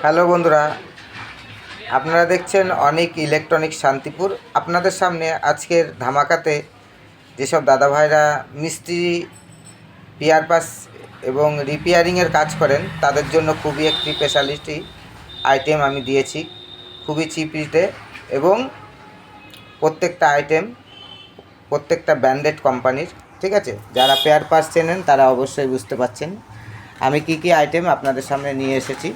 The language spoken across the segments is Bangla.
হ্যালো বন্ধুরা, আপনারা দেখছেন অনেক ইলেকট্রনিক্স শান্তিপুর। আপনাদের সামনে আজকের ধামাকাতে যেসব দাদা ভাইরা মিস্ত্রি, পিয়ার পাস এবং রিপেয়ারিংয়ের কাজ করেন তাদের জন্য খুবই একটি স্পেশালিটি আইটেম আমি দিয়েছি খুবই চিপ রেটে। এবং প্রত্যেকটা ব্র্যান্ডেড কোম্পানির, ঠিক আছে। যারা পেয়ার পাস চেনেন তারা অবশ্যই বুঝতে পারছেন আমি কি আইটেম আপনাদের সামনে নিয়ে এসেছি।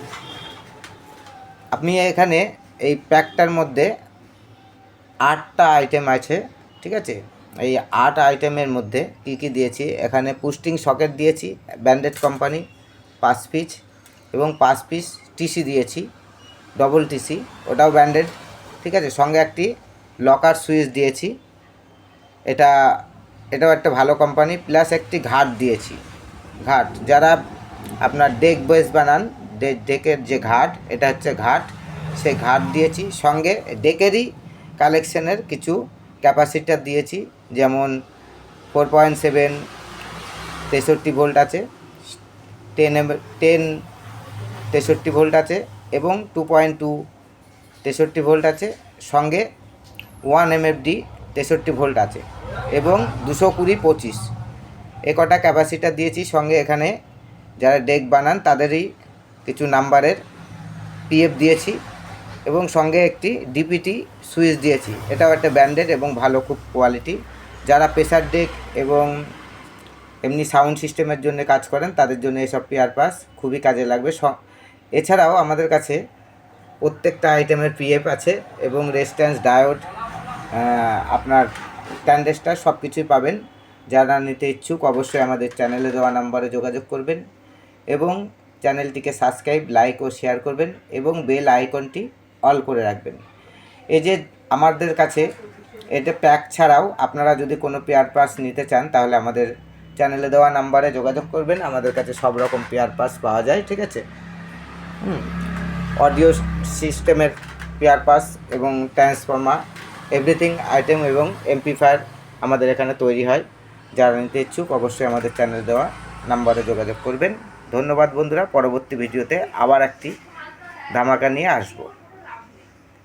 আপনি এখানে এই প্যাকটার মধ্যে 8টা আইটেম আছে, ঠিক আছে। এই 8 আইটেমের মধ্যে কি দিয়েছি, এখানে পুস্টিং সকেট দিয়েছি ব্র্যান্ডেড কোম্পানি 5 পিস, এবং 5 পিস টিসি দিয়েছি, ডবল টিসি, ওটাও ব্র্যান্ডেড, ঠিক আছে। সঙ্গে একটি লকার সুইচ দিয়েছি, এটাও একটা ভালো কোম্পানি। প্লাস একটি ঘাট দিয়েছি, ঘাট যারা আপনার ডেক বেস বানান, ডেকের যে ঘাট, এটা হচ্ছে ঘাট, সেই ঘাট দিয়েছি। সঙ্গে ডেকেরই কালেকশনের কিছু ক্যাপাসিটার দিয়েছি, যেমন 4.7 63 ভোল্ট আছে, 10 63 ভোল্ট আছে, এবং 2.2 63 ভোল্ট আছে। সঙ্গে 1 MFD 63 ভোল্ট আছে, এবং 220/25 এ কটা ক্যাপাসিটার দিয়েছি। সঙ্গে এখানে যারা ডেক বানান তাদেরই কিছু নাম্বারের পিএফ দিয়েছি, এবং সঙ্গে একটি ডিপিটি সুইচ দিয়েছি। এটাও একটা ব্র্যান্ডেড এবং ভালো খুব কোয়ালিটি। যারা প্রেসার ডেক এবং এমনি সাউন্ড সিস্টেমের জন্য কাজ করেন তাদের জন্য এসব পেয়ার পাস খুবই কাজে লাগবে। এছাড়াও আমাদের কাছে প্রত্যেকটা আইটেমের পিএফ আছে, এবং রেজিস্ট্যান্স, ডায়োড, আপনার ট্রানজিস্টর সব কিছুই পাবেন। যারা নিতে ইচ্ছুক অবশ্যই আমাদের চ্যানেলে দেওয়া নাম্বারে যোগাযোগ করবেন, এবং চ্যানেলটিকে সাবস্ক্রাইব, লাইক ও শেয়ার করবেন, এবং বেল আইকনটি অল করে রাখবেন। এই যে আমাদের কাছে এটা প্যাক ছাড়াও আপনারা যদি কোনো পেয়ার পাস নিতে চান তাহলে আমাদের চ্যানেলে দেওয়া নাম্বারে যোগাযোগ করবেন। আমাদের কাছে সব রকম পেয়ার পাস পাওয়া যায়, ঠিক আছে। অডিও সিস্টেমের পেয়ার পাস এবং ট্রান্সফর্মার, এভরিথিং আইটেম এবং এমপ্লিফায়ার আমাদের এখানে তৈরি হয়। যারা নিতে ইচ্ছুক অবশ্যই আমাদের চ্যানেলে দেওয়া নাম্বারে যোগাযোগ করবেন। ধন্যবাদ বন্ধুরা, পরবর্তী ভিডিওতে আবার একটি ধামাকা নিয়ে আসবো।